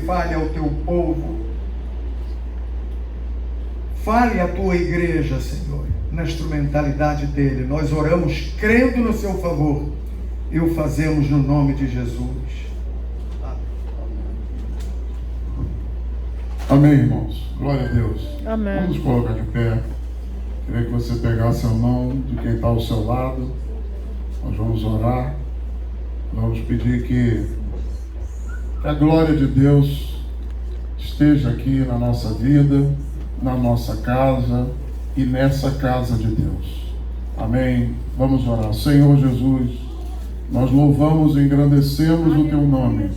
Fale ao teu povo, fale à tua igreja, Senhor, na instrumentalidade dele. Nós oramos crendo no seu favor e o fazemos no nome de Jesus. Amém, irmãos. Glória a Deus. Amém. Vamos nos colocar de pé. Queria que você pegasse a mão de quem está ao seu lado. Nós vamos orar. Vamos pedir que a glória de Deus esteja aqui na nossa vida, na nossa casa e nessa casa de Deus. Amém. Vamos orar. Senhor Jesus, nós louvamos e engrandecemos o teu nome.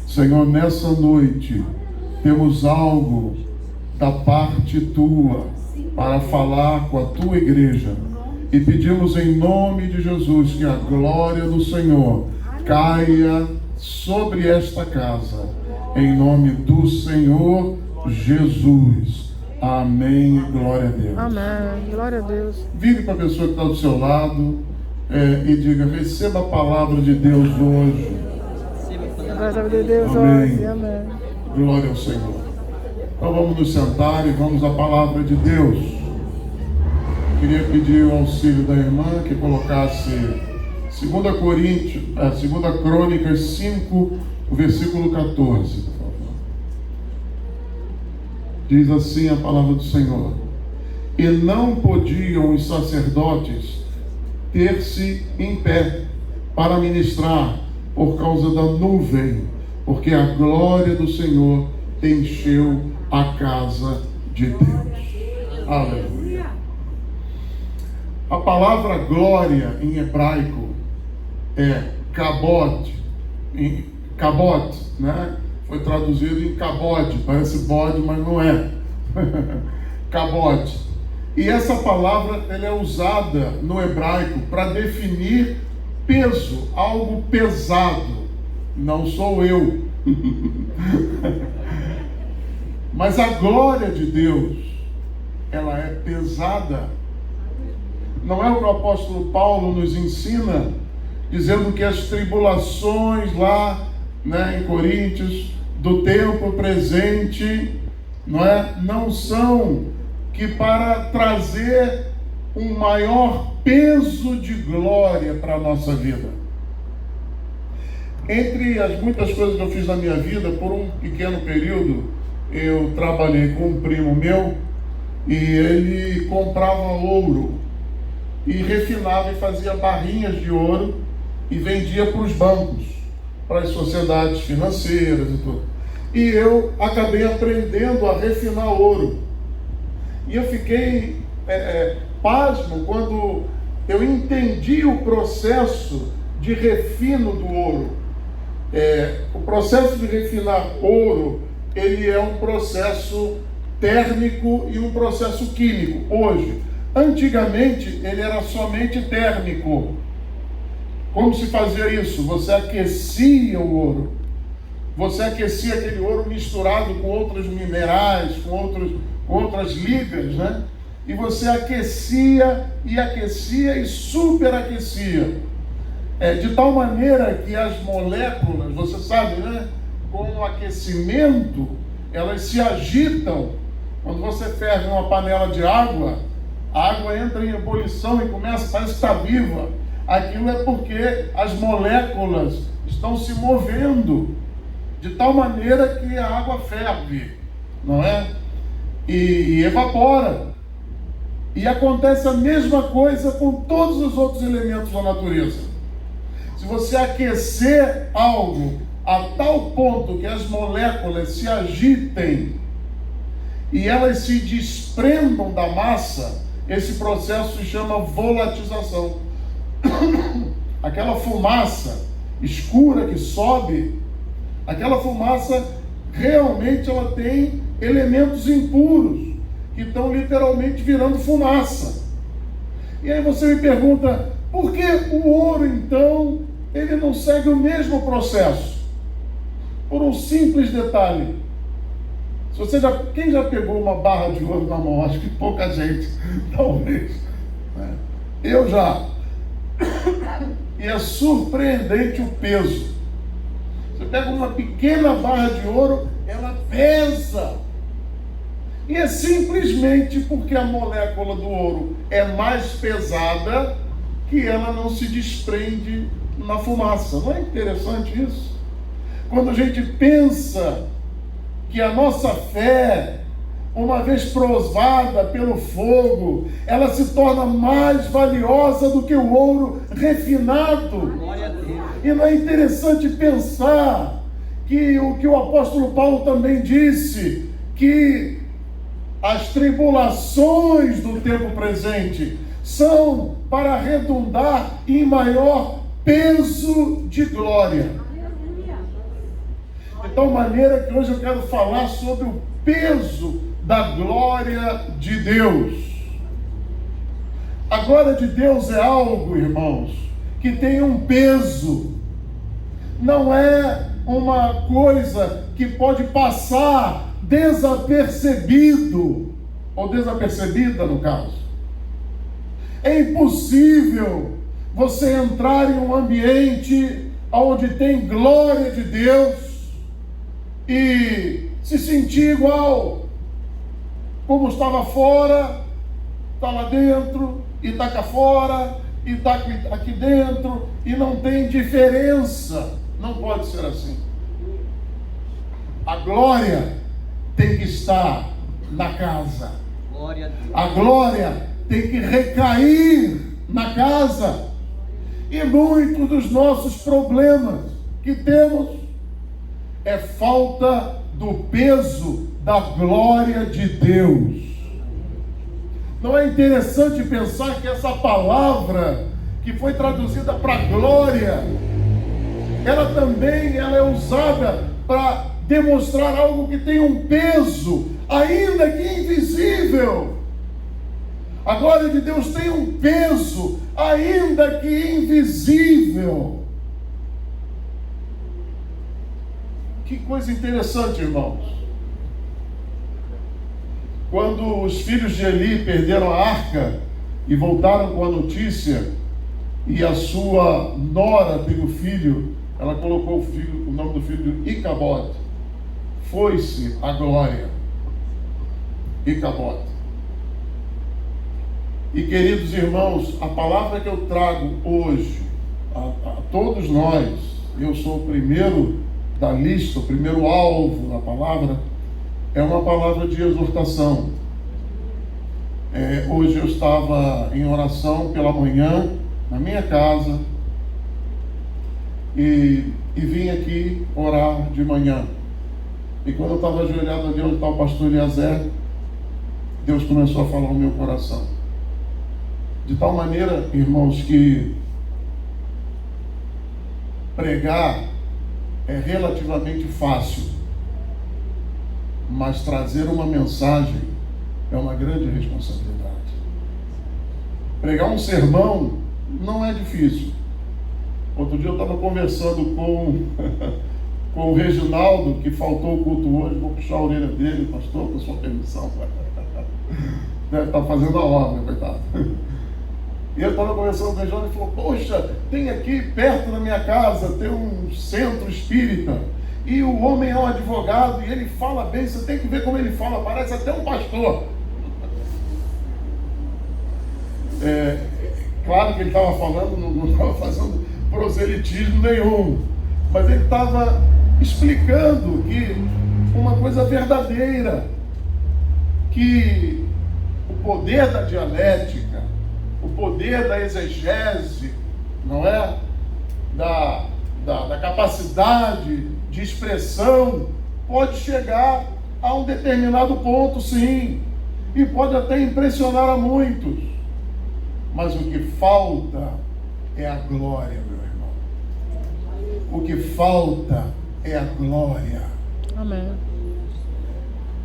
Senhor, nessa noite temos algo da parte tua para falar com a tua igreja e pedimos em nome de Jesus que a glória do Senhor caia sobre esta casa, em nome do Senhor Jesus. Amém. Glória a Deus. Amém. Glória a Deus. Vire para a pessoa que está do seu lado e diga: receba a palavra de Deus hoje. Graças a Deus Amém. hoje. Amém. Glória ao Senhor. Então vamos nos sentar e vamos à palavra de Deus. Queria pedir o auxílio da irmã que colocasse 2 Crônicas 5, o versículo 14, por favor. Diz assim a palavra do Senhor: e não podiam os sacerdotes ter-se em pé para ministrar por causa da nuvem, porque a glória do Senhor encheu a casa de Deus. Aleluia. A palavra glória em hebraico é kabod, né? Foi traduzido em kabod, parece bode, mas não é. Kabod. E essa palavra ela é usada no hebraico para definir peso, algo pesado. Não sou eu. Mas a glória de Deus, ela é pesada. Não é o que o apóstolo Paulo nos ensina, dizendo que as tribulações lá, né, em Coríntios, do tempo presente, não são que para trazer um maior peso de glória para a nossa vida. Entre as muitas coisas que eu fiz na minha vida, por um pequeno período, eu trabalhei com um primo meu e ele comprava ouro e refinava e fazia barrinhas de ouro e vendia para os bancos, para as sociedades financeiras e tudo. E eu acabei aprendendo a refinar ouro. E eu fiquei pasmo quando eu entendi o processo de refino do ouro. O processo de refinar ouro, ele é um processo térmico e um processo químico. Hoje, antigamente, ele era somente térmico. Como se fazia isso? Você aquecia o ouro. Você aquecia aquele ouro misturado com outros minerais, com outras ligas, né? E você aquecia e superaquecia. De tal maneira que as moléculas, você sabe, né? Com o aquecimento, elas se agitam. Quando você ferve uma panela de água, a água entra em ebulição e parece que está viva. Aquilo é porque as moléculas estão se movendo de tal maneira que a água ferve, não é? E evapora. E acontece a mesma coisa com todos os outros elementos da natureza. Se você aquecer algo a tal ponto que as moléculas se agitem e elas se desprendam da massa, esse processo se chama volatização. Aquela fumaça escura que sobe, aquela fumaça realmente ela tem elementos impuros que estão literalmente virando fumaça. E aí você me pergunta, por que o ouro então ele não segue o mesmo processo? Por um simples detalhe. Quem já pegou uma barra de ouro na mão? Acho que pouca gente, talvez. Eu já. E é surpreendente o peso. Você pega uma pequena barra de ouro, ela pesa. E é simplesmente porque a molécula do ouro é mais pesada que ela não se desprende na fumaça. Não é interessante isso? Quando a gente pensa que a nossa fé, uma vez provada pelo fogo, ela se torna mais valiosa do que o ouro refinado. E não é interessante pensar que o que o apóstolo Paulo também disse, que as tribulações do tempo presente são para redundar em maior peso de glória. De tal maneira que hoje eu quero falar sobre o peso da glória de Deus. A glória de Deus é algo, irmãos, que tem um peso. Não é uma coisa que pode passar desapercebido, ou desapercebida no caso. É impossível você entrar em um ambiente onde tem glória de Deus e se sentir igual como estava fora, está lá dentro, e está cá fora, e está aqui dentro, e não tem diferença. Não pode ser assim. A glória tem que estar na casa. A glória tem que recair na casa. E muitos dos nossos problemas que temos é falta do peso da glória de Deus. Não é interessante pensar que essa palavra que foi traduzida para glória, ela também é usada para demonstrar algo que tem um peso, ainda que invisível. A glória de Deus tem um peso, ainda que invisível. Que coisa interessante, irmãos. Quando os filhos de Eli perderam a arca e voltaram com a notícia, e a sua nora tem um filho, ela colocou o nome do filho de Icabote. Foi-se a glória. Icabote. E queridos irmãos, a palavra que eu trago hoje a todos nós, eu sou o primeiro da lista, o primeiro alvo da palavra, é uma palavra de exortação. Hoje eu estava em oração pela manhã, na minha casa, e vim aqui orar de manhã. E quando eu estava ajoelhado ali onde está o pastor Eliezer, Deus começou a falar no meu coração. De tal maneira, irmãos, que pregar é relativamente fácil, mas trazer uma mensagem é uma grande responsabilidade. Pregar um sermão não é difícil. Outro dia eu estava conversando com o Reginaldo, que faltou o culto hoje. Vou puxar a orelha dele, pastor, com sua permissão. Deve estar fazendo a obra, coitado. E eu estava conversando com o Reginaldo e falou: poxa, tem aqui perto da minha casa, tem um centro espírita, e o homem é um advogado, e ele fala bem, você tem que ver como ele fala, parece até um pastor. Claro que ele estava falando, não estava fazendo proselitismo nenhum, mas ele estava explicando que uma coisa verdadeira, que o poder da dialética, o poder da exegese, não é? Da capacidade de expressão, pode chegar a um determinado ponto, sim, e pode até impressionar a muitos, mas o que falta é a glória, meu irmão. O que falta é a glória. Amém.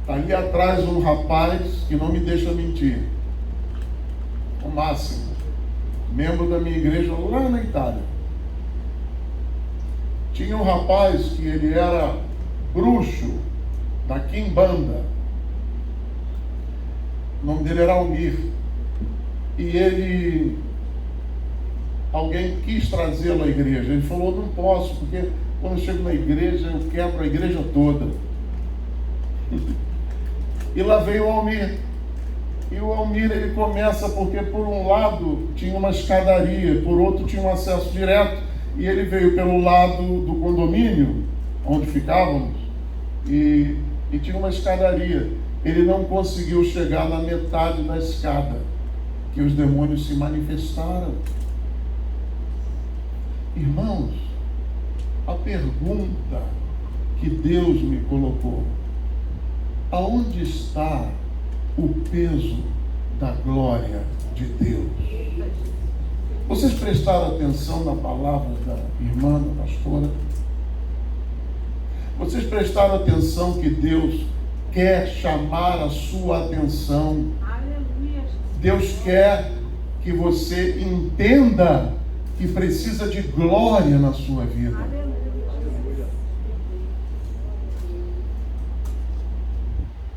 Está ali atrás um rapaz que não me deixa mentir, o Máximo, membro da minha igreja lá na Itália. Tinha um rapaz que ele era bruxo da Quimbanda. O nome dele era Almir. E alguém quis trazê-lo à igreja. Ele falou: não posso, porque quando eu chego na igreja, eu quebro a igreja toda. E lá veio o Almir. E o Almir, ele começa porque por um lado tinha uma escadaria, por outro tinha um acesso direto, e ele veio pelo lado do condomínio, onde ficávamos, e tinha uma escadaria. Ele não conseguiu chegar na metade da escada, que os demônios se manifestaram. Irmãos, a pergunta que Deus me colocou: aonde está o peso da glória de Deus? Vocês prestaram atenção na palavra da irmã, da pastora? Vocês prestaram atenção que Deus quer chamar a sua atenção? Deus quer que você entenda que precisa de glória na sua vida.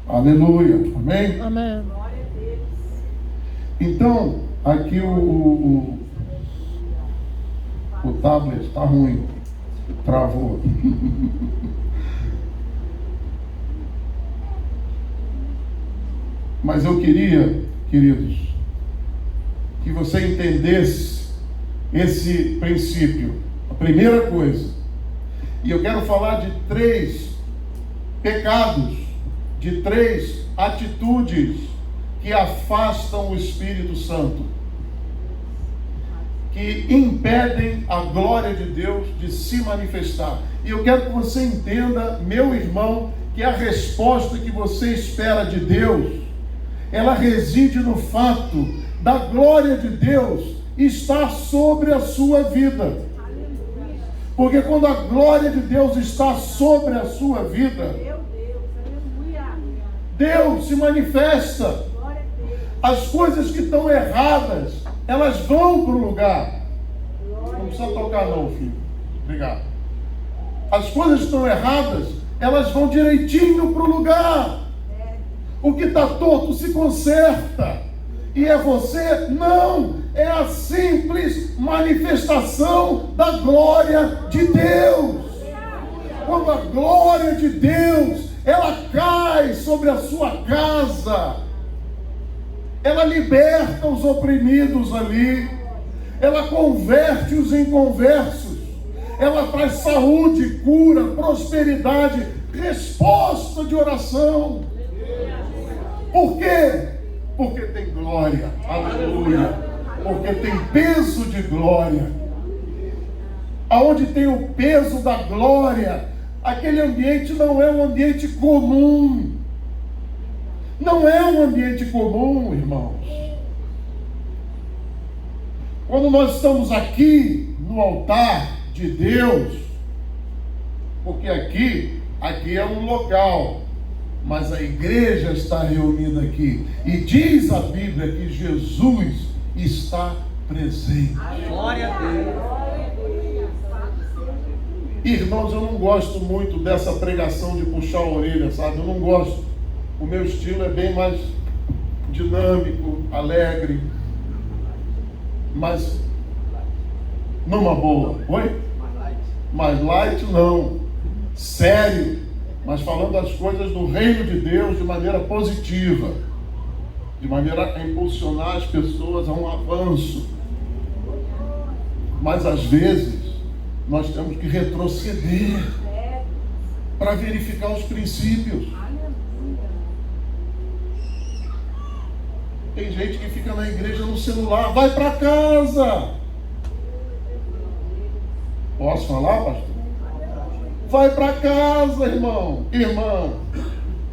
Aleluia. Amém? Amém. Então, aqui o tablet está ruim. Travou. Mas eu queria, queridos, que você entendesse esse princípio. A primeira coisa. E eu quero falar de 3 pecados, de 3 atitudes que afastam o Espírito Santo, que impedem a glória de Deus de se manifestar. E eu quero que você entenda, meu irmão, que a resposta que você espera de Deus, ela reside no fato da glória de Deus estar sobre a sua vida. Porque quando a glória de Deus está sobre a sua vida, Deus se manifesta. As coisas que estão erradas, elas vão para o lugar. Não precisa tocar não, filho. Obrigado. As coisas que estão erradas, elas vão direitinho para o lugar. O que está torto se conserta. E é você? Não. É a simples manifestação da glória de Deus. Quando a glória de Deus, ela cai sobre a sua casa, ela liberta os oprimidos ali, ela converte os inconversos, ela traz saúde, cura, prosperidade, resposta de oração. Por quê? Porque tem glória, aleluia, porque tem peso de glória. Aonde tem o peso da glória, aquele ambiente não é um ambiente comum. Não é um ambiente comum, irmãos. Quando nós estamos aqui no altar de Deus, porque aqui é um local, mas a igreja está reunida aqui. E diz a Bíblia que Jesus está presente. Glória a Deus. Irmãos, eu não gosto muito dessa pregação de puxar a orelha, sabe? Eu não gosto. O meu estilo é bem mais dinâmico, alegre, mas numa boa. Oi? Mais light não. Sério, mas falando as coisas do reino de Deus de maneira positiva, de maneira a impulsionar as pessoas a um avanço. Mas às vezes nós temos que retroceder para verificar os princípios. Tem gente que fica na igreja no celular. Vai para casa. Posso falar, pastor? Vai para casa, irmão, irmã.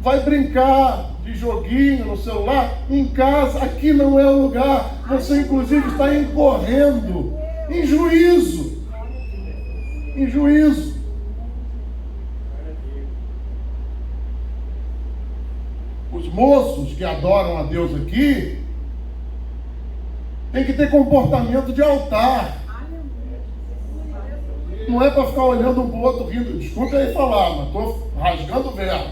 Vai brincar de joguinho no celular em casa. Aqui não é o lugar. Você inclusive está incorrendo em juízo. Em juízo. Os moços que adoram a Deus aqui tem que ter comportamento de altar. Não é para ficar olhando um para o outro rindo. Desculpa aí falar, mas estou rasgando o verbo.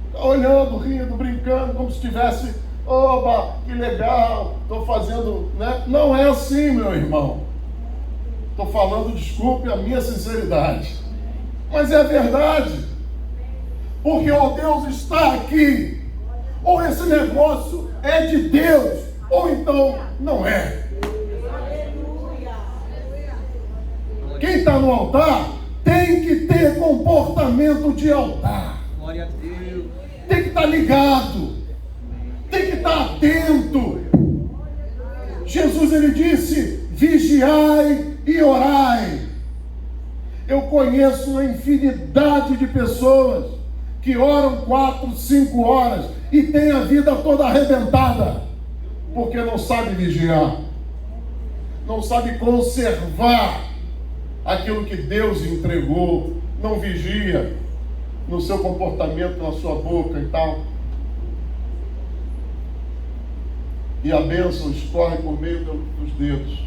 Está olhando, rindo, brincando, como se estivesse, oba, que legal, estou fazendo, né? Não é assim, meu irmão. Estou falando, desculpe a minha sinceridade, mas é a verdade. Porque ou Deus está aqui, ou esse negócio é de Deus, ou então não é. Quem está no altar tem que ter comportamento de altar. Glória a Deus. Tem que estar ligado, tem que estar atento. Jesus, ele disse: vigiai e orai. Eu conheço uma infinidade de pessoas que oram 4, 5 horas e tem a vida toda arrebentada, porque não sabe vigiar, não sabe conservar aquilo que Deus entregou, não vigia no seu comportamento, na sua boca e tal. E a bênção escorre por meio dos dedos.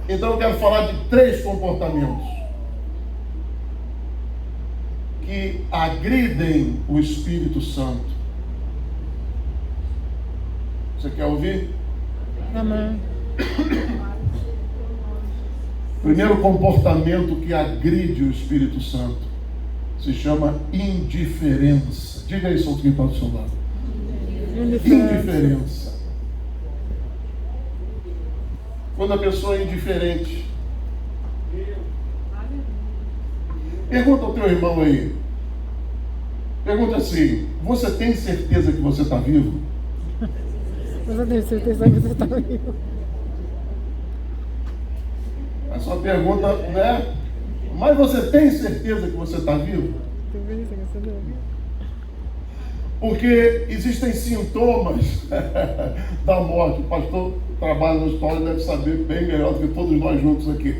Então eu quero falar de 3 comportamentos que agridem o Espírito Santo. Você quer ouvir? Amém. Primeiro comportamento que agride o Espírito Santo se chama indiferença. Diga aí, solto, quem está do seu lado. Indiferença. Quando a pessoa é indiferente. Pergunta ao teu irmão aí. Pergunta assim: você tem certeza que você está vivo? Você tem certeza que você está vivo? A sua pergunta, né? Mas você tem certeza que você está vivo? Porque existem sintomas da morte. O pastor trabalha na história e deve saber bem melhor do que todos nós juntos aqui.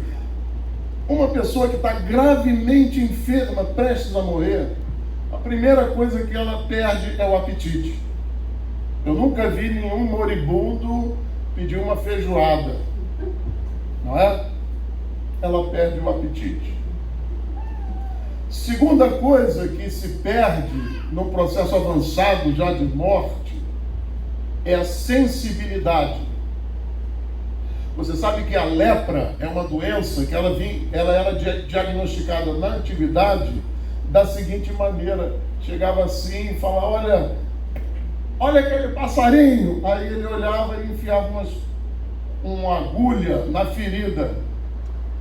Uma pessoa que está gravemente enferma, prestes a morrer, a primeira coisa que ela perde é o apetite. Eu nunca vi nenhum moribundo pedir uma feijoada, não é? Ela perde o apetite. Segunda coisa que se perde no processo avançado já de morte é a sensibilidade. Você sabe que a lepra é uma doença que ela era diagnosticada na antiguidade da seguinte maneira: chegava assim e falava, olha aquele passarinho. Aí ele olhava e enfiava uma agulha na ferida.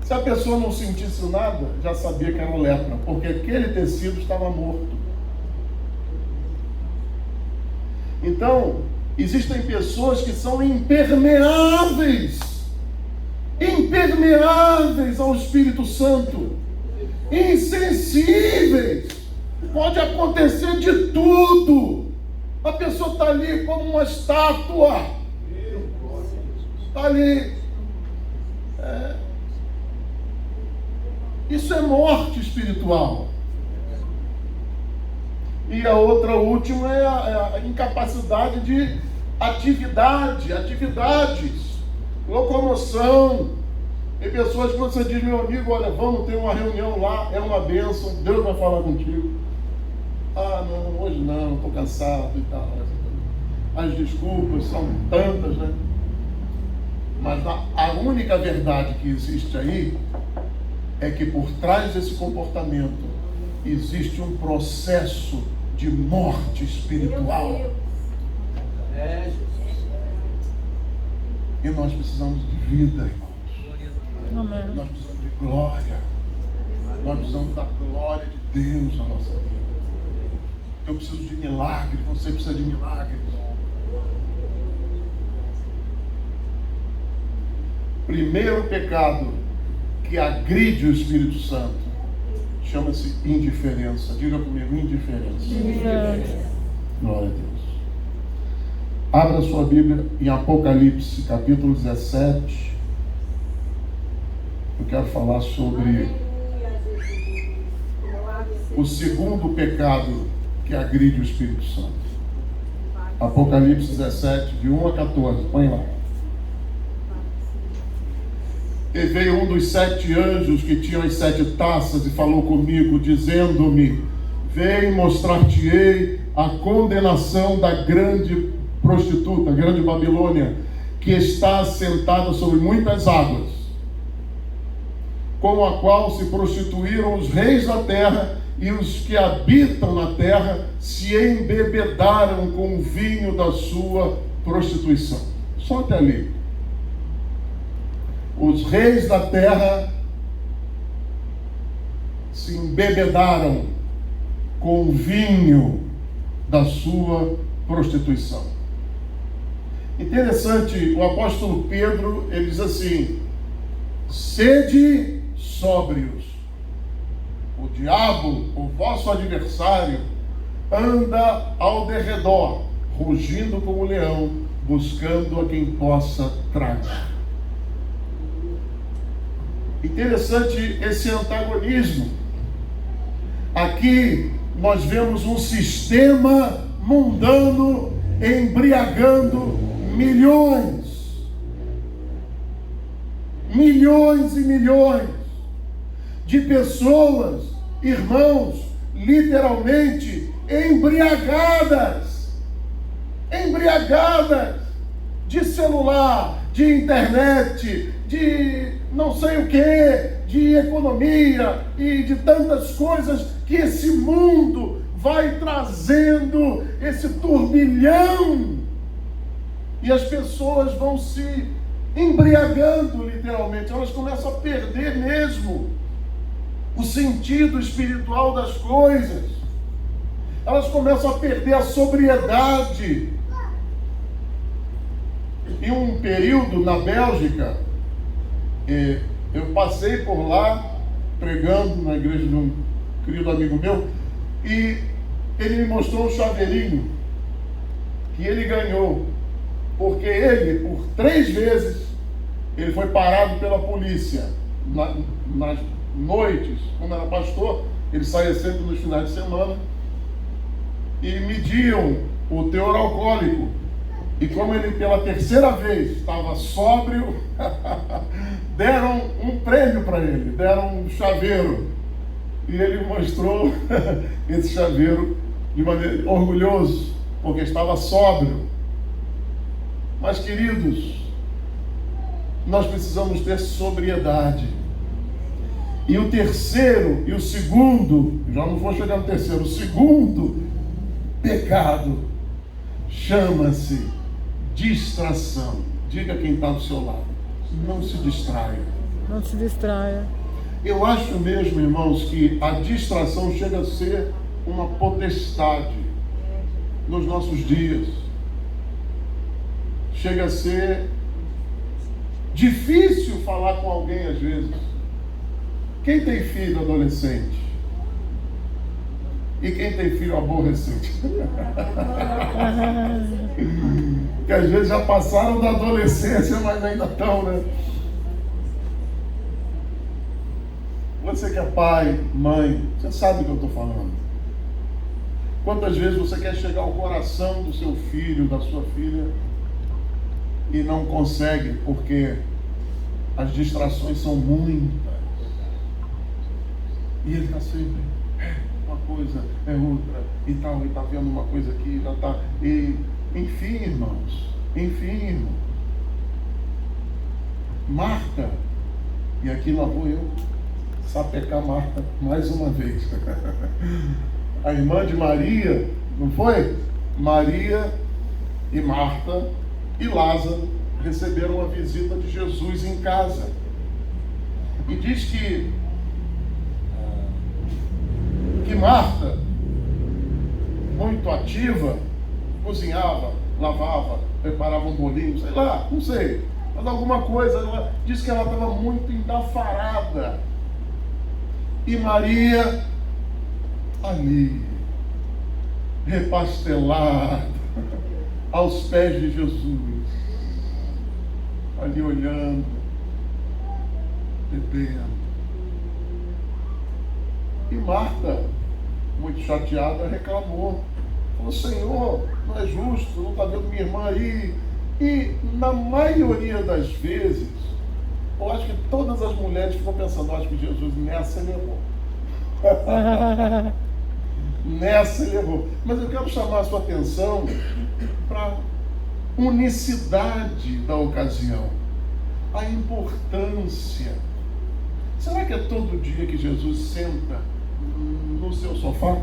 Se a pessoa não sentisse nada, já sabia que era lepra, porque aquele tecido estava morto. Então, existem pessoas que são impermeáveis ao Espírito Santo, insensíveis. Pode acontecer de tudo. A pessoa está ali como uma estátua, está ali. Isso é morte espiritual. E a outra última é a incapacidade de atividades, locomoção. Tem pessoas que você diz: meu amigo, olha, vamos ter uma reunião lá, é uma bênção, Deus vai falar contigo. Ah, não, hoje não, estou cansado e tal. As desculpas são tantas, né? Mas a única verdade que existe aí é que por trás desse comportamento existe um processo de morte espiritual. E nós precisamos de vida, irmãos. Amém. Nós precisamos de glória. Nós precisamos da glória de Deus na nossa vida. Eu preciso de milagre, você precisa de milagre. Primeiro pecado que agride o Espírito Santo chama-se indiferença. Diga comigo: indiferença. Glória a Deus. Abra sua Bíblia em Apocalipse, capítulo 17. Eu quero falar sobre o segundo pecado que agride o Espírito Santo. Apocalipse 17, de 1 a 14. Põe lá. E veio um dos 7 anjos que tinham as 7 taças e falou comigo, dizendo-me: vem, mostrar-te-ei a condenação da grande prostituta, grande Babilônia, que está assentada sobre muitas águas, com a qual se prostituíram os reis da terra, e os que habitam na terra se embebedaram com o vinho da sua prostituição. Só até ali. Os reis da terra se embebedaram com o vinho da sua prostituição. Interessante, o apóstolo Pedro, ele diz assim: sede sóbrios. O diabo, o vosso adversário, anda ao derredor, rugindo como leão, buscando a quem possa tragar. Interessante esse antagonismo. Aqui nós vemos um sistema mundano embriagando milhões e milhões de pessoas, irmãos, literalmente embriagadas de celular, de internet, de não sei o que, de economia e de tantas coisas que esse mundo vai trazendo, esse turbilhão, e as pessoas vão se embriagando literalmente, elas começam a perder mesmo o sentido espiritual das coisas, elas começam a perder a sobriedade. Em um período na Bélgica, eu passei por lá pregando na igreja de um querido amigo meu, e ele me mostrou um chaveirinho que ele ganhou, porque ele, por 3 vezes, ele foi parado pela polícia nas noites, quando era pastor, ele saía sempre nos finais de semana, e mediam o teor alcoólico, e como ele pela 3ª vez estava sóbrio, deram um prêmio para ele, deram um chaveiro, e ele mostrou esse chaveiro de maneira orgulhoso, porque estava sóbrio. Mas, queridos, nós precisamos ter sobriedade. E o terceiro e o segundo, já não vou chegar no terceiro, o segundo pecado chama-se distração. Diga quem está do seu lado: não se distraia. Não se distraia. Eu acho mesmo, irmãos, que a distração chega a ser uma potestade nos nossos dias. Chega a ser difícil falar com alguém às vezes. Quem tem filho adolescente? E quem tem filho aborrecente? Que às vezes já passaram da adolescência, mas ainda estão, né? Você que é pai, mãe, você sabe do que eu estou falando. Quantas vezes você quer chegar ao coração do seu filho, da sua filha, e não consegue, porque as distrações são muitas. E ele está sempre, uma coisa, é outra, e tal, e está vendo uma coisa aqui, já está. E, enfim, irmãos, Marta, e aqui lá vou eu sapecar Marta mais uma vez. A irmã de Maria, não foi? Maria e Marta e Lázaro receberam a visita de Jesus em casa. E diz que Marta, muito ativa, cozinhava, lavava, preparava um bolinho, sei lá, não sei, mas alguma coisa. Ela diz que ela estava muito endafarada. E Maria ali, repastelada, aos pés de Jesus, ali olhando, bebendo. E Marta, muito chateada, reclamou. Falou: Senhor, não é justo, não está vendo minha irmã aí? E na maioria das vezes, eu acho que todas as mulheres ficam pensando: acho que Jesus nessa ele errou. Nessa ele errou. Mas eu quero chamar a sua atenção para unicidade da ocasião, a importância. Será que é todo dia que Jesus senta no seu sofá?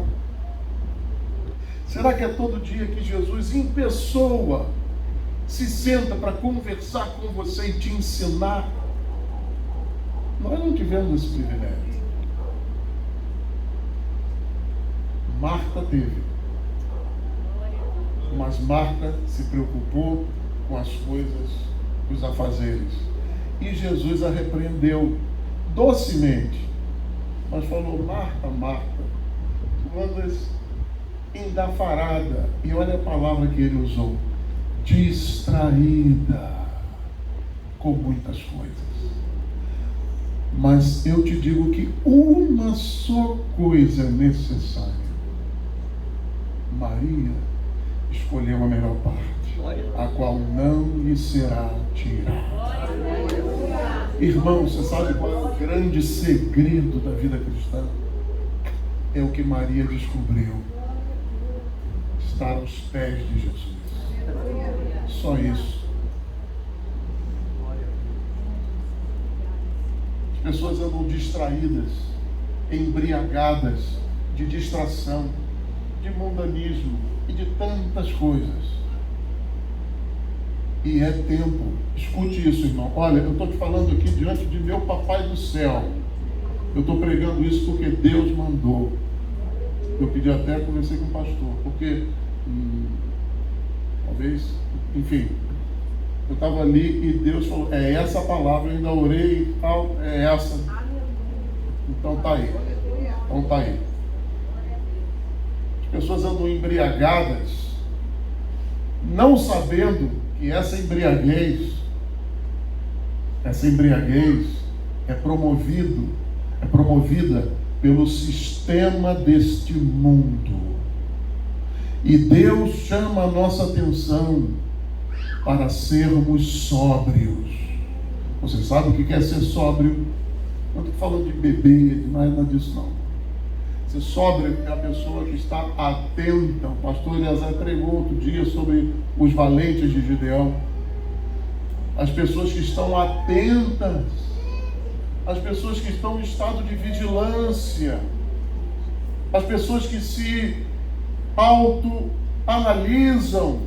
Será que é todo dia que Jesus em pessoa se senta para conversar com você e te ensinar? Nós não tivemos esse privilégio. Marta teve. Mas Marta se preocupou com as coisas, com os afazeres. E Jesus a repreendeu docemente. Mas falou: Marta, Marta, tu andas endafarada. E olha a palavra que ele usou: distraída com muitas coisas. Mas eu te digo que uma só coisa é necessária. Maria escolheu a melhor parte, a qual não lhe será tirada. Irmão, você sabe qual é o grande segredo da vida cristã? É o que Maria descobriu: estar aos pés de Jesus. Só isso. As pessoas andam distraídas, embriagadas de distração, de mundanismo e de tantas coisas. E é tempo, escute isso, irmão. Olha, eu estou te falando aqui diante de meu papai do céu. Eu estou pregando isso porque Deus mandou. Eu pedi até, conversei com o pastor, porque talvez, enfim, eu estava ali e Deus falou: é essa a palavra, eu ainda orei e tal, é essa. Então tá aí. Então tá aí. As pessoas andam embriagadas, não sabendo que essa embriaguez é promovida pelo sistema deste mundo. E Deus chama a nossa atenção para sermos sóbrios. Você sabe o que é ser sóbrio? Não estou falando de beber, de nada disso não. Ser sóbrio é a pessoa que está atenta. O pastor Eleazar pregou outro dia sobre os valentes de Gideão. As pessoas que estão atentas, as pessoas que estão em estado de vigilância, as pessoas que se autoanalisam.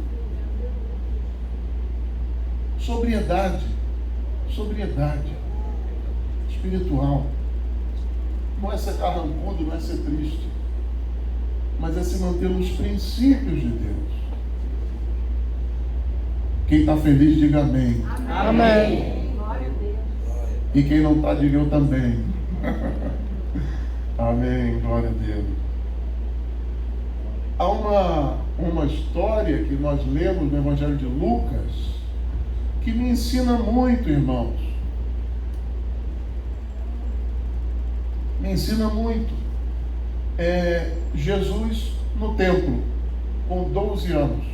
Sobriedade espiritual. Não é ser carrancudo, não é ser triste, mas é se manter nos princípios de Deus. Quem está feliz, diga amém. Amém. E quem não está, diga eu também. Amém, glória a Deus. Há uma história que nós lemos no Evangelho de Lucas que me ensina muito, irmãos. Me ensina muito. Jesus no templo, com 12 anos.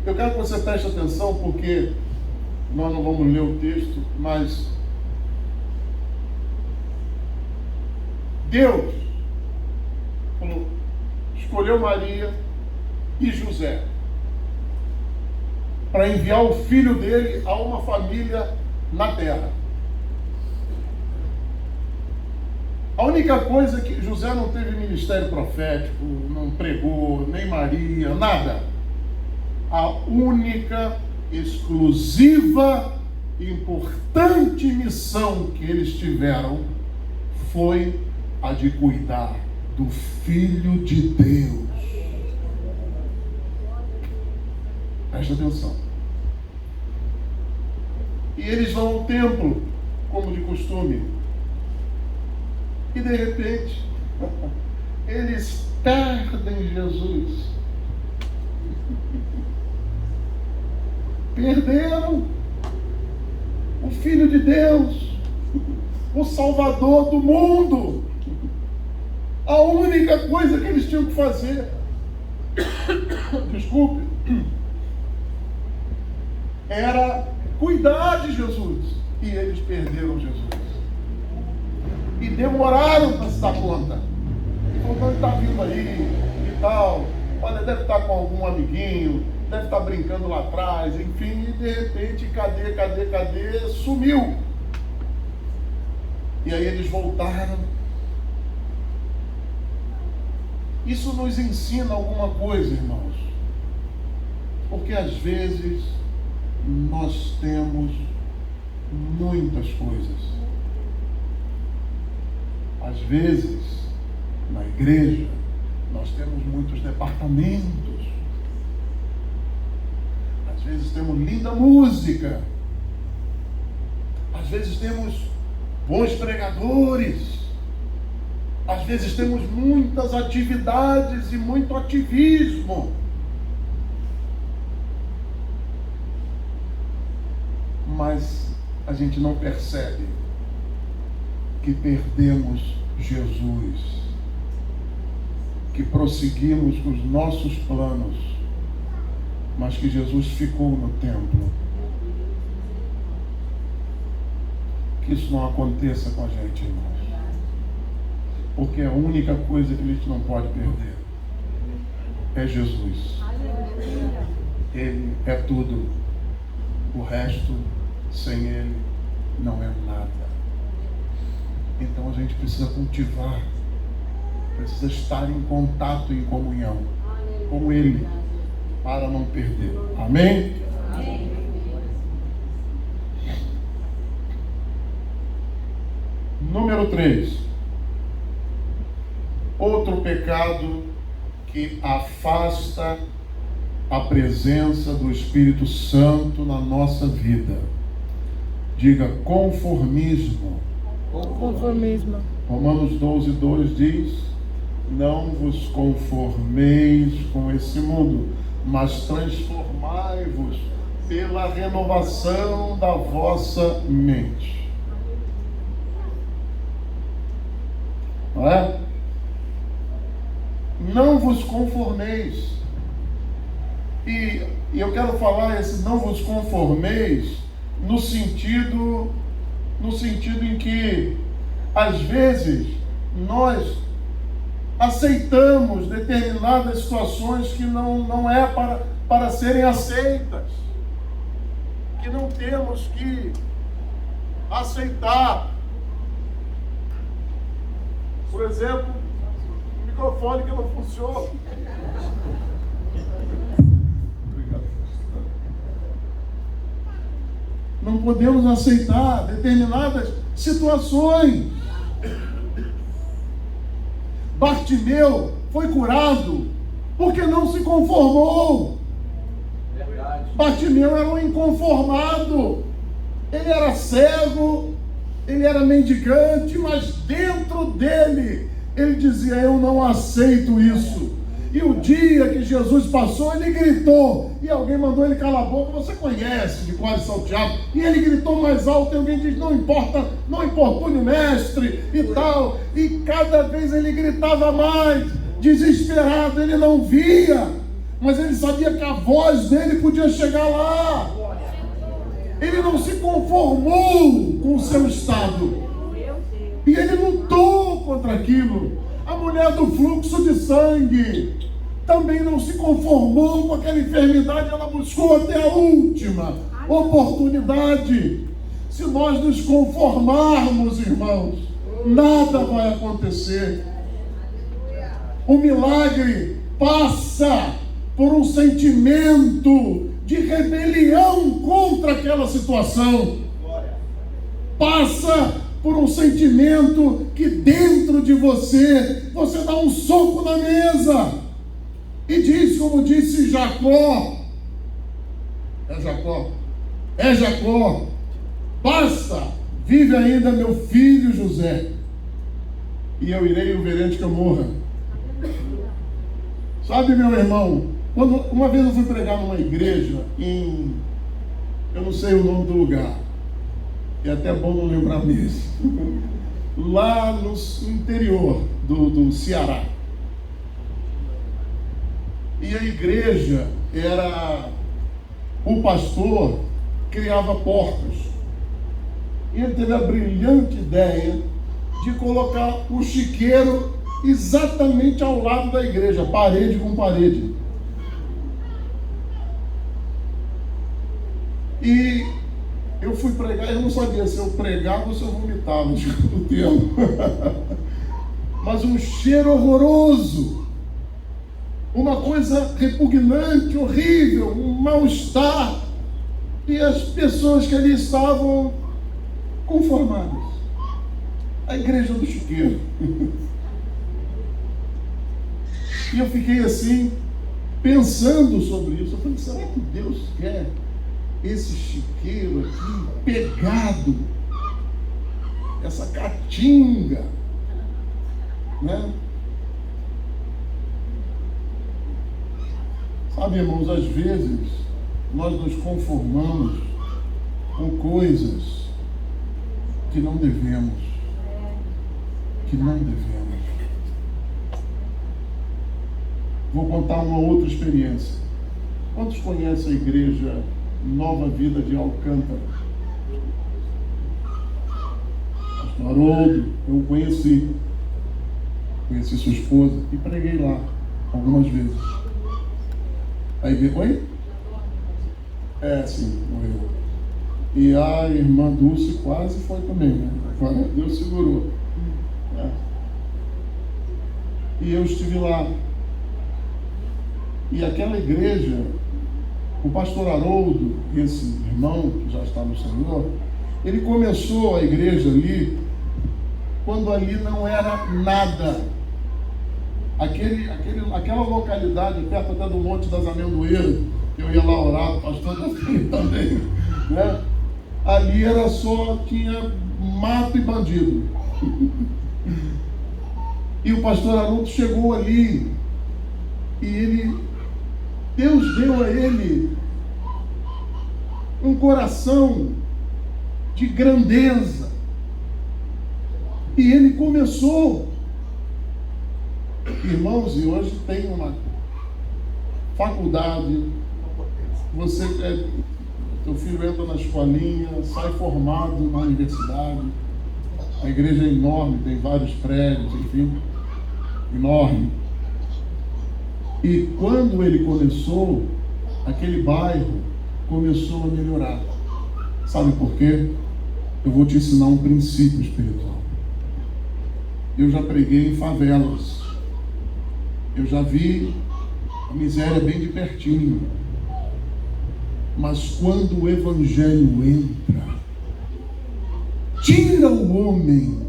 Eu quero que você preste atenção, porque nós não vamos ler o texto, mas Deus escolheu Maria e José para enviar o filho dele a uma família na terra. A única coisa é que José não teve ministério profético, não pregou, nem Maria, nada. A única, exclusiva e importante missão que eles tiveram foi a de cuidar do Filho de Deus. Presta atenção. E eles vão ao templo, como de costume. E de repente, eles perdem Jesus. Perderam o Filho de Deus, o Salvador do mundo. A única coisa que eles tinham que fazer, desculpe, era cuidar de Jesus. E eles perderam Jesus. E demoraram para se dar conta. E falou: ele está vindo aí e tal. Olha, deve estar com algum amiguinho. deve estar brincando lá atrás, enfim, e de repente, cadê, sumiu. E aí eles voltaram. Isso nos ensina alguma coisa, irmãos. Porque às vezes nós temos muitas coisas. Às vezes, na igreja, nós temos muitos departamentos. Às vezes temos linda música. Às vezes temos bons pregadores. Às vezes temos muitas atividades e muito ativismo. Mas a gente não percebe que perdemos Jesus, que prosseguimos com os nossos planos, mas que Jesus ficou no templo. Que isso não aconteça com a gente, irmãos. Porque a única coisa que a gente não pode perder é Jesus. Ele é tudo. O resto, sem Ele, não é nada. Então a gente precisa cultivar, precisa estar em contato, em comunhão com Ele, para não perder. Amém? Amém. Número 3. Outro pecado que afasta a presença do Espírito Santo na nossa vida. Diga: conformismo. Conformismo. Romanos 12:2 diz: não vos conformeis com esse mundo, mas transformai-vos pela renovação da vossa mente. Não é? Não vos conformeis. E eu quero falar esse não vos conformeis no sentido em que às vezes nós aceitamos determinadas situações que não é para serem aceitas, que não temos que aceitar. Por exemplo, o microfone que não funciona. Não podemos aceitar determinadas situações. Bartimeu foi curado porque não se conformou. Verdade. Bartimeu era um inconformado. Ele era cego, ele era mendicante, mas dentro dele ele dizia: eu não aceito isso. E o dia que Jesus passou, ele gritou, e alguém mandou ele calar a boca. Você conhece de quase salteado. E ele gritou mais alto, e alguém diz: não importa, não importune o mestre e tal. E cada vez ele gritava mais, desesperado. Ele não via, mas ele sabia que a voz dele podia chegar lá. Ele não se conformou com o seu estado, e ele lutou contra aquilo. A mulher do fluxo de sangue também não se conformou com aquela enfermidade, ela buscou até a última oportunidade. Se nós nos conformarmos, irmãos, nada vai acontecer. O milagre passa por um sentimento de rebelião contra aquela situação. Passa por um sentimento que dentro de você dá um soco na mesa e diz, como disse Jacó: é Jacó, basta, vive ainda meu filho José, e eu irei e o verei antes que eu morra. Sabe, meu irmão, uma vez eu fui pregar numa igreja eu não sei o nome do lugar, é até bom não lembrar mesmo, lá no interior do Ceará. E a igreja o pastor criava porcos. E ele teve a brilhante ideia de colocar o chiqueiro exatamente ao lado da igreja, parede com parede. E eu fui pregar, eu não sabia se eu pregava ou se eu vomitava, desculpa o termo. Mas um cheiro horroroso, uma coisa repugnante, horrível, um mal-estar. E as pessoas que ali estavam conformadas. A igreja do chiqueiro. E eu fiquei assim, pensando sobre isso. Eu falei, será que Deus quer esse chiqueiro aqui pegado? Essa caatinga, né? Sabe, irmãos, às vezes nós nos conformamos com coisas que não devemos. Vou contar uma outra experiência. Quantos conhecem a igreja Nova Vida de Alcântara? Pastor Haroldo, eu conheci sua esposa e preguei lá algumas vezes. Aí, oi? Sim, morreu. E a irmã Dulce quase foi também, né? Deus segurou. E eu estive lá. E aquela igreja, o pastor Haroldo, esse irmão que já está no Senhor, ele começou a igreja ali, quando ali não era nada. Aquela localidade, perto até do Monte das Amendoeiras, eu ia lá orar, o pastor também, né? Ali era só, tinha mato e bandido. E o pastor Haroldo chegou ali, e Deus deu a ele um coração de grandeza. E ele começou, irmãos, e hoje tem uma faculdade, teu filho entra na escolinha, sai formado na universidade, a igreja é enorme, tem vários prédios, enfim, enorme. E quando ele começou, aquele bairro começou a melhorar. Sabe por quê? Eu vou te ensinar um princípio espiritual. Eu já preguei em favelas. Eu já vi a miséria bem de pertinho. Mas quando o evangelho entra, tira o homem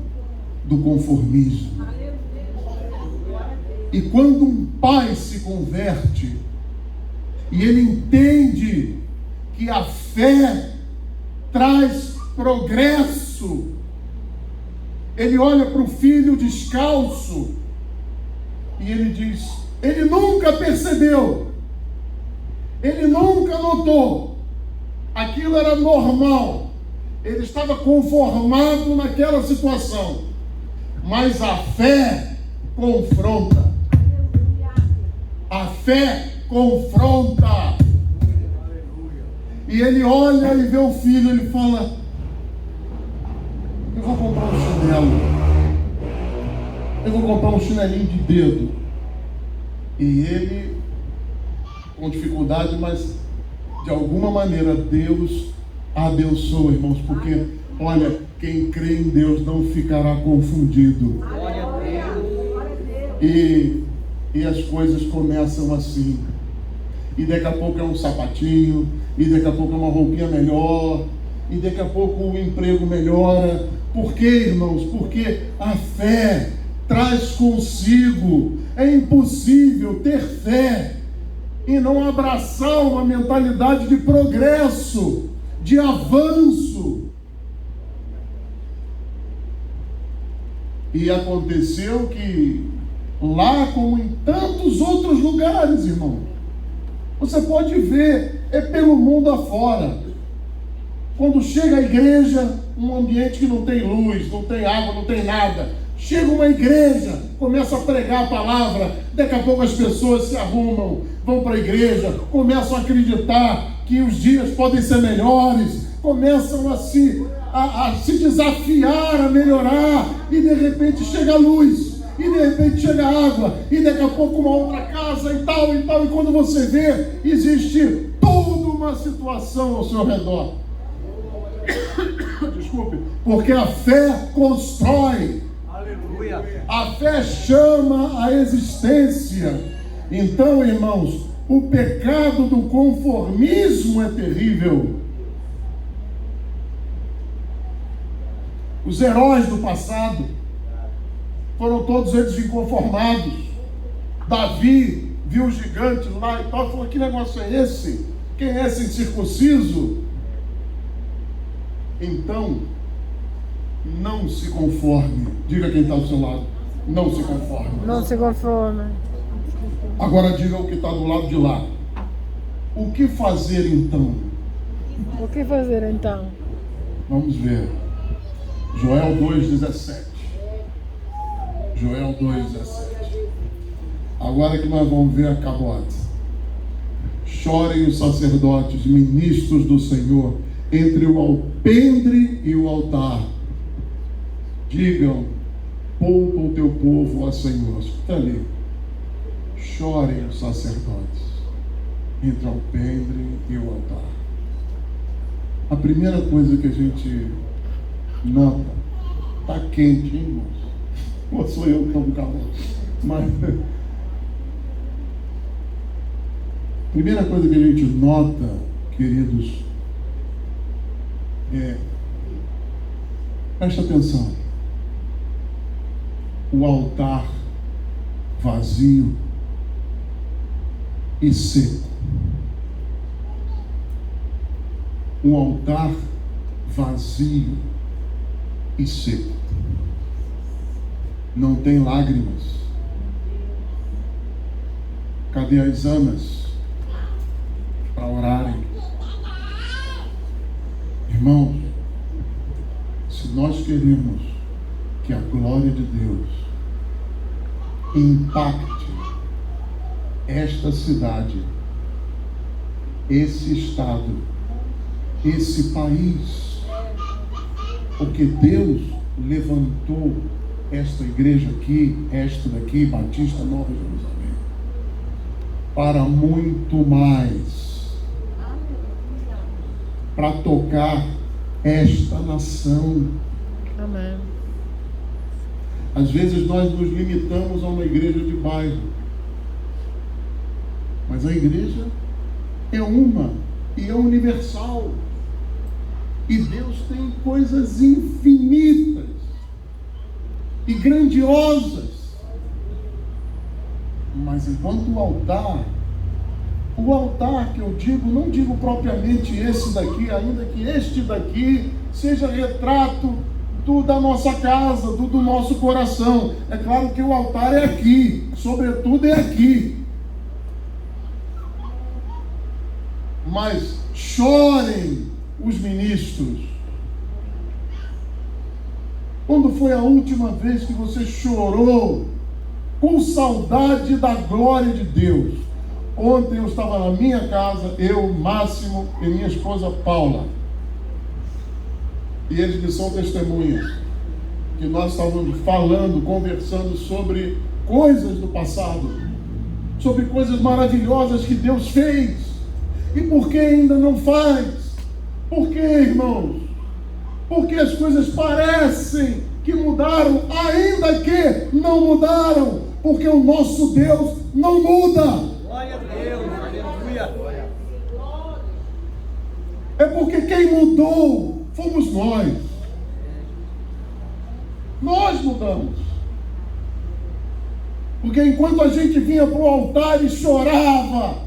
do conformismo. E quando um pai se converte e ele entende que a fé traz progresso, ele olha para o filho descalço e ele diz, ele nunca percebeu, ele nunca notou, aquilo era normal, ele estava conformado naquela situação, mas a fé confronta. A fé confronta. E ele olha e vê o filho, ele fala, eu vou comprar um chinelo, eu vou comprar um chinelinho de dedo. E ele, com dificuldade, mas de alguma maneira Deus abençoa, irmãos, porque olha, quem crê em Deus não ficará confundido. E as coisas começam assim. E daqui a pouco é um sapatinho, e daqui a pouco é uma roupinha melhor, e daqui a pouco o emprego melhora. Por quê, irmãos? Porque a fé traz consigo. É impossível ter fé e não abraçar uma mentalidade de progresso, de avanço. E aconteceu que lá, como em tantos outros lugares, irmão, você pode ver, é pelo mundo afora. Quando chega a igreja, um ambiente que não tem luz, não tem água, não tem nada. Chega uma igreja, começa a pregar a palavra, daqui a pouco as pessoas se arrumam, vão para a igreja, começam a acreditar que os dias podem ser melhores, começam a se desafiar a melhorar, e de repente chega a luz. E de repente chega água, e daqui a pouco uma outra casa e tal, e quando você vê, existe toda uma situação ao seu redor. Desculpe, porque a fé constrói. Aleluia. A fé chama a existência. Então, irmãos, o pecado do conformismo é terrível. Os heróis do passado foram todos eles inconformados. Davi viu o gigante lá e tal, falou: que negócio é esse? Quem é esse incircunciso? Então, não se conforme. Diga quem está ao seu lado: não se conforme. Não se conforme. Agora diga o que está do lado de lá: o que fazer então? O que fazer então? Vamos ver. Joel 2,17. Joel 2,17. Agora que nós vamos ver a cabota. Chorem os sacerdotes, ministros do Senhor, entre o alpendre e o altar. Digam: poupa o teu povo, ó Senhor. Escuta ali. Chorem os sacerdotes, entre o alpendre e o altar. A primeira coisa que a gente nota: está quente, hein, irmãos? Ou sou eu que estou com calor? Mas primeira coisa que a gente nota, queridos, presta atenção: o altar vazio e seco. Um altar vazio e seco. Não tem lágrimas. Cadê as amas para orarem? Irmãos, se nós queremos que a glória de Deus impacte esta cidade, esse estado, esse país, porque Deus levantou esta igreja aqui, esta daqui, Batista Nova Jerusalém, para muito mais, para tocar esta nação. Amém. Às vezes nós nos limitamos a uma igreja de bairro, mas a igreja é uma e é universal. E Deus tem coisas infinitas e grandiosas. Mas enquanto o altar que eu digo, não digo propriamente esse daqui, ainda que este daqui seja retrato da nossa casa, do nosso coração. É claro que o altar é aqui, sobretudo é aqui. Mas chorem os ministros. Quando foi a última vez que você chorou com saudade da glória de Deus? Ontem eu estava na minha casa, eu, Máximo e minha esposa Paula. E eles me são testemunhas que nós estávamos falando, conversando sobre coisas do passado, sobre coisas maravilhosas que Deus fez. E por que ainda não faz? Por que, irmãos? Porque as coisas parecem que mudaram, ainda que não mudaram, porque o nosso Deus não muda. Glória a Deus, aleluia. É porque quem mudou fomos nós. Nós mudamos. Porque enquanto a gente vinha para o altar e chorava,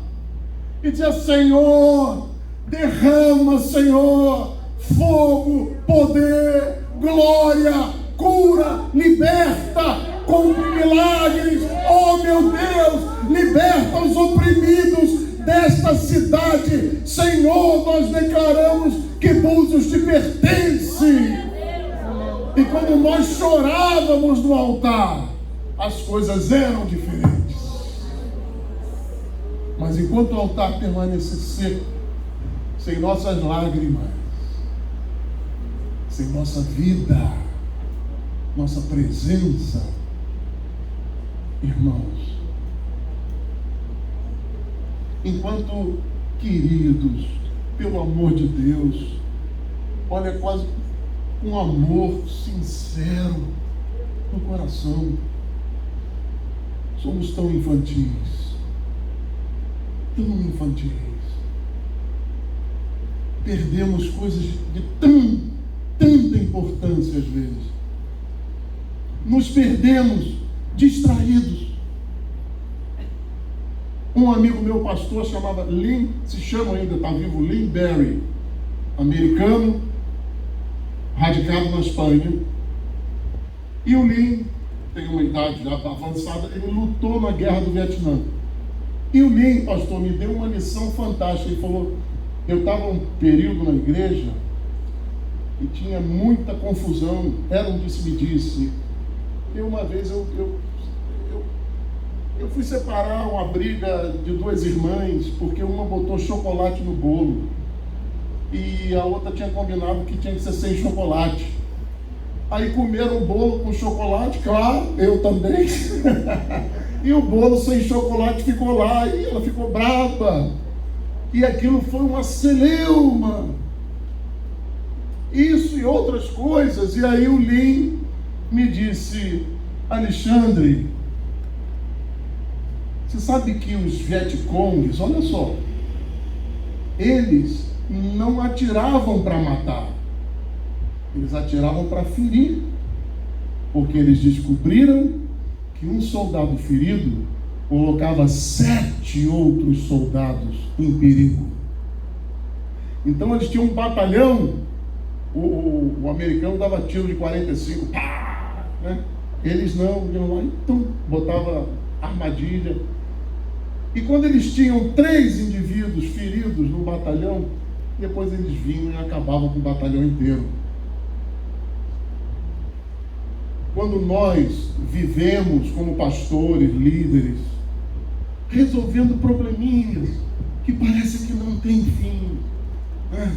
e dizia: Senhor, derrama, Senhor, fogo, poder, glória, cura, liberta, cumpre milagres, oh meu Deus, liberta os oprimidos desta cidade. Senhor, nós declaramos que Búzios te pertence. E quando nós chorávamos no altar, as coisas eram diferentes. Mas enquanto o altar permanecer seco, sem nossas lágrimas, sem nossa vida, nossa presença, irmãos, enquanto Queridos, pelo amor de Deus, olha, quase um amor sincero no coração. Somos tão infantis, tão infantis. Perdemos coisas de tanta importância às vezes. Nos perdemos distraídos. Um amigo meu, pastor, chamava Lynn, se chama ainda, está vivo, Lynn Berry, americano, radicado na Espanha. E o Lynn tem uma idade já avançada, ele lutou na guerra do Vietnã. E o Lynn, pastor, me deu uma lição fantástica. Ele falou, eu estava um período na igreja e tinha muita confusão, era um disse-me-disse. E uma vez eu fui separar uma briga de duas irmãs, porque uma botou chocolate no bolo e a outra tinha combinado que tinha que ser sem chocolate. Aí comeram o bolo com chocolate, claro, eu também. E o bolo sem chocolate ficou lá e ela ficou brava. E aquilo foi uma celeuma. Isso e outras coisas. E aí o Lin me disse, Alexandre, você sabe que os Vietcongs, olha só, eles não atiravam para matar, eles atiravam para ferir, porque eles descobriram que um soldado ferido colocava 7 outros soldados em perigo. Então eles tinham um batalhão, o americano dava tiro de 45, pá, né? Eles não, iam lá, então botava armadilha. E quando eles tinham 3 indivíduos feridos no batalhão, depois eles vinham e acabavam com o batalhão inteiro. Quando nós vivemos como pastores, líderes, resolvendo probleminhas que parece que não tem fim, né?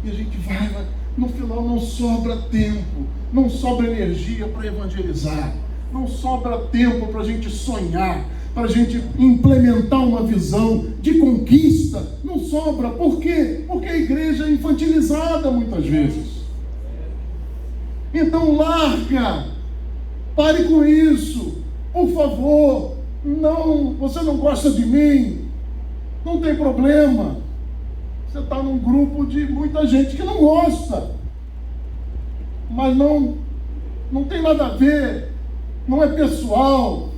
E a gente vai, no final não sobra tempo, não sobra energia para evangelizar, não sobra tempo para a gente sonhar, para a gente implementar uma visão de conquista, não sobra. Por quê? Porque a igreja é infantilizada muitas vezes. Então larga, pare com isso, por favor. Não, você não gosta de mim, não tem problema. Você está num grupo de muita gente que não gosta, mas não tem nada a ver, não é pessoal.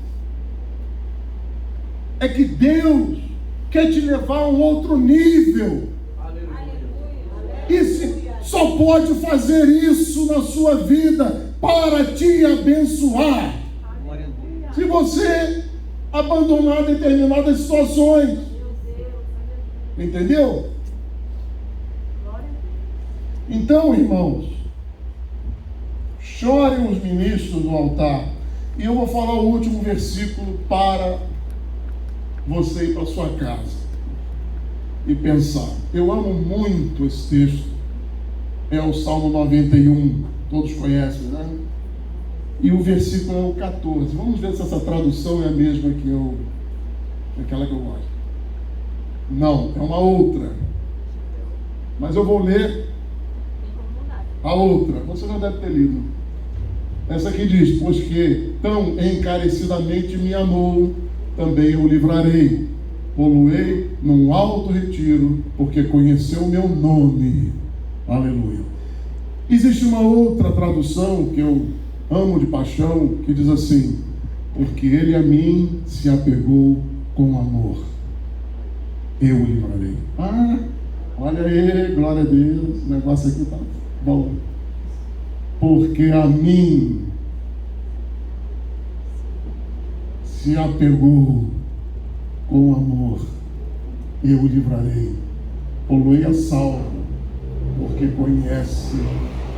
É que Deus quer te levar a um outro nível. E só pode fazer isso na sua vida para te abençoar. Se você abandonar determinadas situações. Entendeu? Então, irmãos, chorem os ministros no altar. E eu vou falar o último versículo para você ir para sua casa e pensar. Eu amo muito esse texto. É o Salmo 91. Todos conhecem, né? E o versículo é o 14. Vamos ver se essa tradução é a mesma aquela que eu gosto. Não, é uma outra. Mas eu vou ler a outra. Você já deve ter lido. Essa aqui diz, pois que tão encarecidamente me amou, também eu o livrarei. Poluei num alto retiro, porque conheceu o meu nome. Aleluia. Existe uma outra tradução que eu amo de paixão, que diz assim, porque ele a mim se apegou com amor, eu o livrarei. Ah, olha aí, glória a Deus, o negócio aqui tá bom. Porque a mim se apegou com amor, eu o livrarei. Poluei a salvo, porque conhece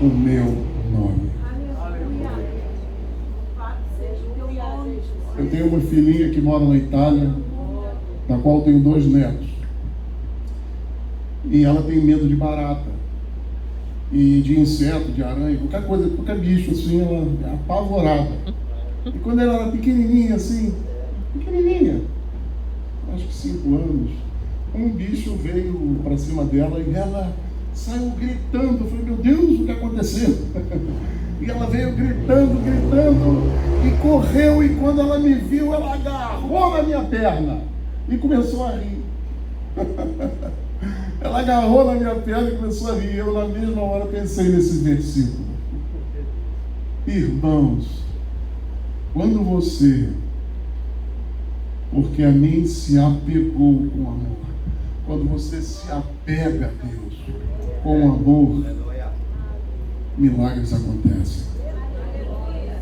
o meu nome. Eu tenho uma filhinha que mora na Itália, da qual tenho 2 netos. E ela tem medo de barata, e de inseto, de aranha, qualquer coisa, qualquer bicho assim, ela é apavorada. E quando ela era pequenininha assim, pequenininha, acho que 5 anos, um bicho veio para cima dela e ela saiu gritando. Eu falei, meu Deus, o que aconteceu? E ela veio gritando, e correu, e quando ela me viu, ela agarrou na minha perna e começou a rir. Ela agarrou na minha perna e começou a rir. Eu, na mesma hora, pensei nesse versículo. Irmãos, quando você, porque a mim se apegou com amor, quando você se apega a Deus com amor, milagres acontecem,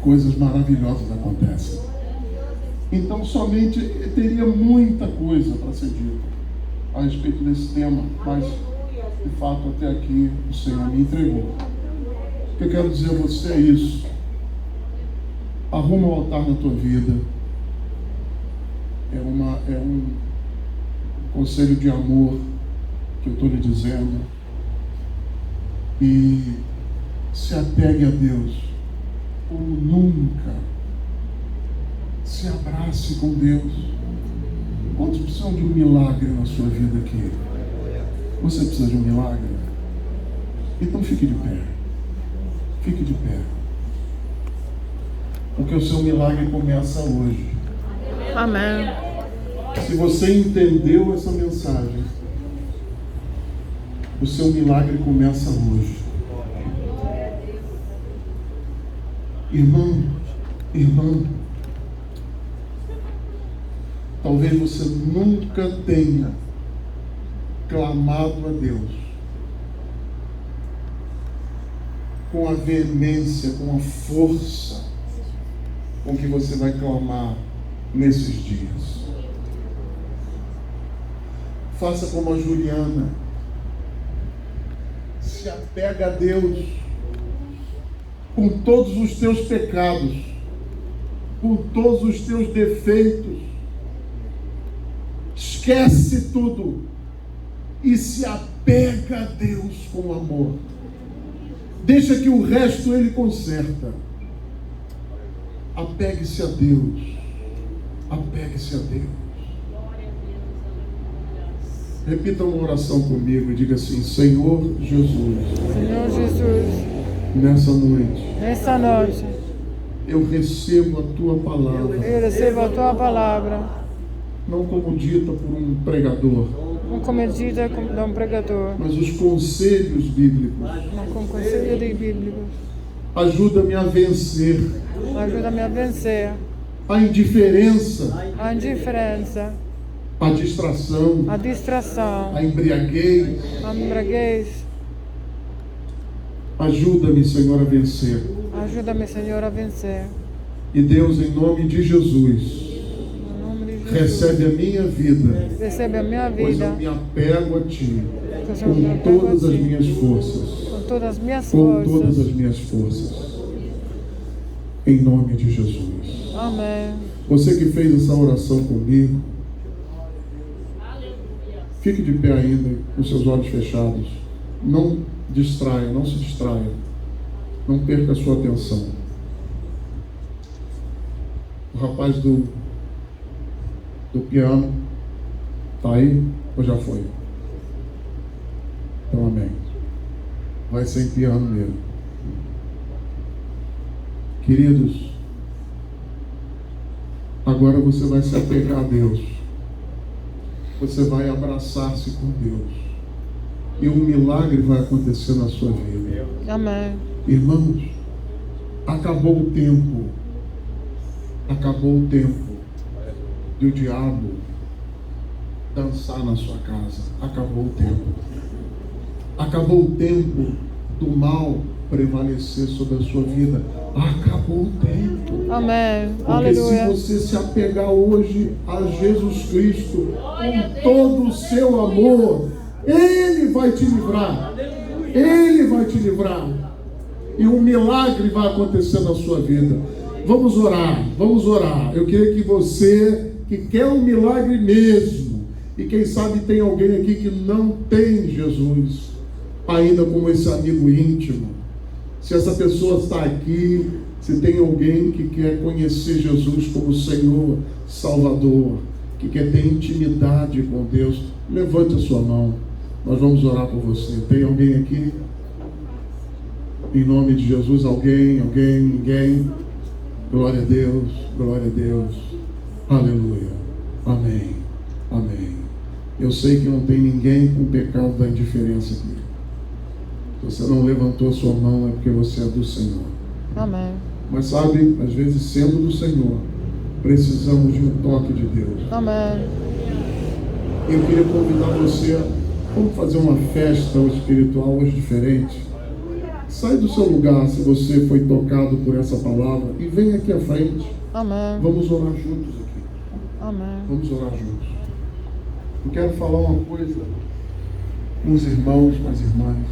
coisas maravilhosas acontecem. Então, somente teria muita coisa para ser dita a respeito desse tema, mas de fato até aqui o Senhor me entregou. O que eu quero dizer a você é isso: arruma um altar na tua vida. É um conselho de amor que eu estou lhe dizendo. E se apegue a Deus como nunca. Se abrace com Deus. Quantos precisam de um milagre na sua vida aqui? Você precisa de um milagre? Então fique de pé. Fique de pé. Porque o seu milagre começa hoje. Amém. Se você entendeu essa mensagem, o seu milagre começa hoje. Irmão, talvez você nunca tenha clamado a Deus com a veemência, com a força com que você vai clamar nesses dias. Faça como a Juliana. Se apega a Deus com todos os teus pecados, com todos os teus defeitos. Esquece tudo e se apega a Deus com amor. Deixa que o resto Ele conserta. Apegue-se a Deus. Apegue-se a Deus. Repita uma oração comigo e diga assim: Senhor Jesus. Senhor Jesus, Nessa noite, eu recebo a Tua palavra. eu recebo a Tua palavra, Não como dita por um pregador, não como dita de um pregador, mas os conselhos bíblicos. mas com conselhos bíblicos. Ajuda-me a vencer Ajuda-me a vencer a indiferença, a indiferença, a distração, a distração, a embriaguez. a embriaguez. Ajuda-me, Senhor, a vencer. Ajuda-me, Senhor, a vencer. E Deus, em nome de Jesus, Em nome de Jesus, recebe a minha vida, recebe a minha pois eu vida, me apego a Ti pois eu me com apego a todas as Ti, minhas forças. com todas as minhas Com todas forças. as minhas forças. Em nome de Jesus. Amém. Você que fez essa oração comigo, fique de pé ainda, com seus olhos fechados. Não distraia, não se distraia. Não perca a sua atenção. O rapaz do piano está aí ou já foi? Então, amém. Vai ser em piano mesmo. Queridos, agora você vai se apegar a Deus. Você vai abraçar-se com Deus. E um milagre vai acontecer na sua vida. Amém. Irmãos, acabou o tempo. Acabou o tempo de o diabo dançar na sua casa. Acabou o tempo. Acabou o tempo do mal prevalecer sobre a sua vida. Acabou o tempo. Amém. Porque Aleluia. se você se apegar hoje a Jesus Cristo com todo o seu amor, Ele vai te livrar. Ele vai te livrar. E um milagre vai acontecer na sua vida. Vamos orar, vamos orar. Eu queria que você, que quer um milagre mesmo, e quem sabe tem alguém aqui que não tem Jesus ainda como esse amigo íntimo. Se essa pessoa está aqui, se tem alguém que quer conhecer Jesus como Senhor, Salvador, que quer ter intimidade com Deus, levante a sua mão. Nós vamos orar por você. Tem alguém aqui? Em nome de Jesus, alguém, ninguém? Glória a Deus, glória a Deus. Aleluia. Amém. Amém. Eu sei que não tem ninguém com o pecado da indiferença aqui. Se você não levantou a sua mão, é porque você é do Senhor. Amém. Mas sabe, às vezes, sendo do Senhor, precisamos de um toque de Deus. Amém. Eu queria convidar você, vamos fazer uma festa espiritual hoje diferente. Sai do seu lugar se você foi tocado por essa palavra e vem aqui à frente. Amém. Vamos orar juntos aqui. Amém. Vamos orar juntos. Eu quero falar uma coisa com os irmãos, com as irmãs.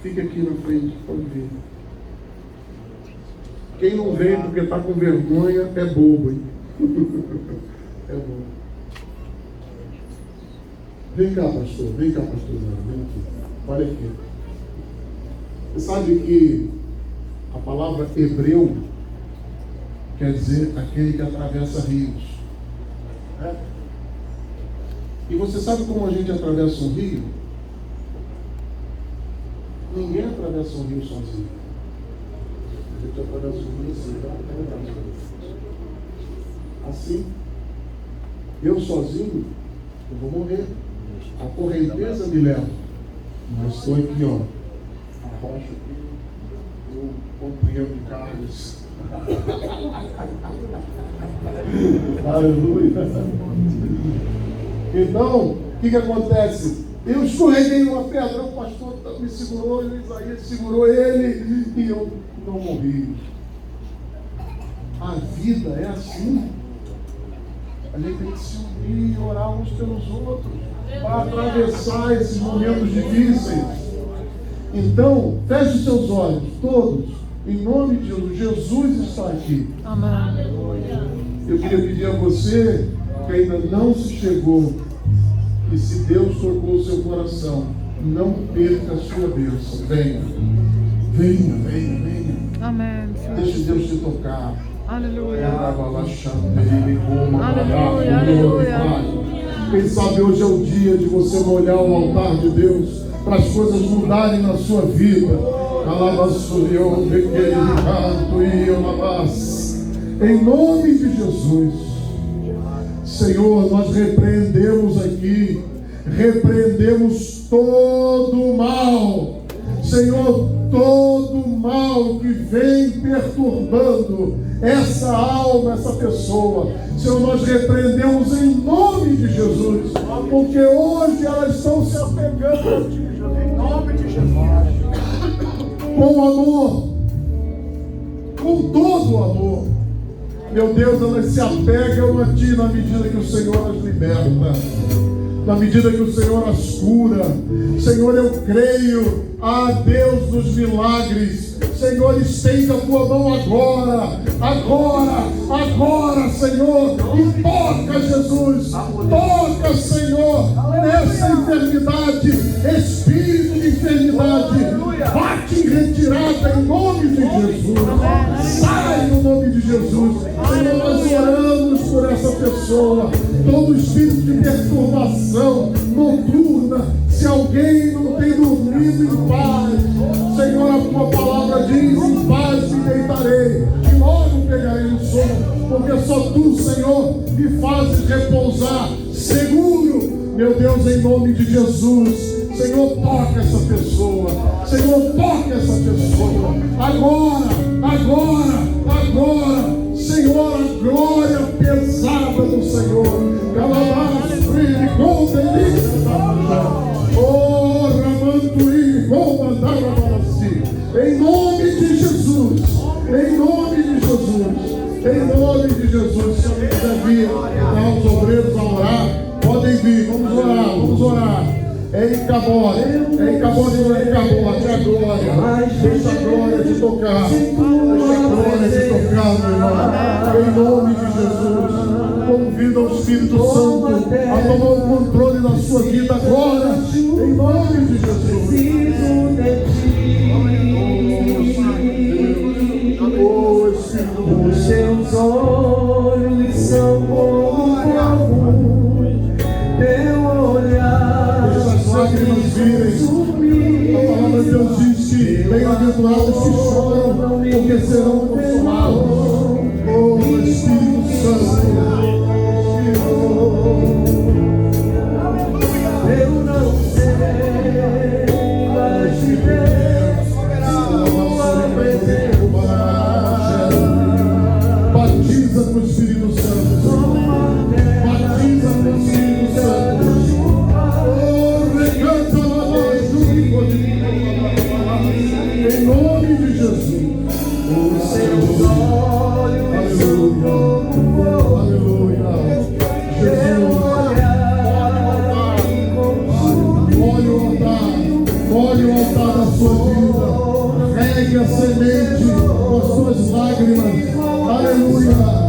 Fique aqui na frente, pode vir. Quem não vem porque está com vergonha é bobo, hein? É bobo. Vem cá, pastor. Vem cá, pastor. Vem aqui. Olha aqui. Você sabe que a palavra hebreu quer dizer aquele que atravessa rios. É? E você sabe como a gente atravessa um rio? Ninguém atravessa um rio sozinho. A gente atravessa um rio assim, tá? Assim. Eu sozinho, eu vou morrer. A correnteza me leva. Mas estou aqui, ó. A rocha aqui, o companheiro de carros. Aleluia. Então, o que acontece? Eu escorreguei uma pedra, o pastor me segurou, o Isaías segurou ele e eu não morri. A vida é assim. A gente tem que se unir e orar uns pelos outros para atravessar esses momentos difíceis. Então, feche os seus olhos, todos, em nome de Jesus. Jesus está aqui. Amém. Eu queria pedir a você que ainda não se chegou, que se Deus tocou o seu coração, não perca a sua bênção. Venha, venha, venha, venha. Amém. Deixe Deus te tocar. Aleluia. Aleluia, aleluia. Quem sabe hoje é o dia de você molhar o altar de Deus para as coisas mudarem na sua vida. Em nome de Jesus, Senhor, nós repreendemos aqui, repreendemos todo o mal, Senhor, todo o mal que vem perturbando essa alma, essa pessoa, Senhor, nós repreendemos em nome de Jesus, porque hoje elas estão se apegando a Ti, Jesus, em nome de Jesus, com amor, com todo o amor. Meu Deus, elas se apegam a Ti na medida que o Senhor as liberta, na medida que o Senhor as cura. Senhor, eu creio, Deus dos milagres. Senhor, estenda a Tua mão agora, Senhor, e toca, Jesus, toca, Senhor, nessa enfermidade, espírito de enfermidade, bate em retirada em nome de Jesus, sai no nome de Jesus. Senhor, nós oramos por essa pessoa, todo espírito de perturbação noturna, se alguém não tem dormido em paz, Senhor, a Tua palavra diz: em paz me deitarei e logo pegarei o sono, porque só Tu, Senhor, me fazes repousar seguro. Meu Deus, em nome de Jesus, Senhor, toca essa pessoa, Senhor, toca essa pessoa, agora, Senhor, a glória pesada do Senhor, em nome de Jesus, em nome de Jesus, em nome de Jesus. Se alguém quiser vir, dar os obreiros a orar, podem vir, vamos orar. Em Cabode, até a glória, deixa a glória te tocar, meu irmão, em nome de Jesus. Convida o Espírito Santo a tomar o controle da sua vida agora, em nome de Jesus. Os seus olhos bem-aventurados que choram, porque serão consolados. Oh, Espírito Santo. Eu não sei, mas de Deus, sua presença. Batiza com o Espírito Santo. Batiza com o Espírito Santo. Oh, recanta a voz do em nome de Jesus. Os seus olhos são como fogo. Aleluia. Teu Jesus. olhar me consome. Olhe o altar da sua vida. Regue a semente com as suas lágrimas. Aleluia.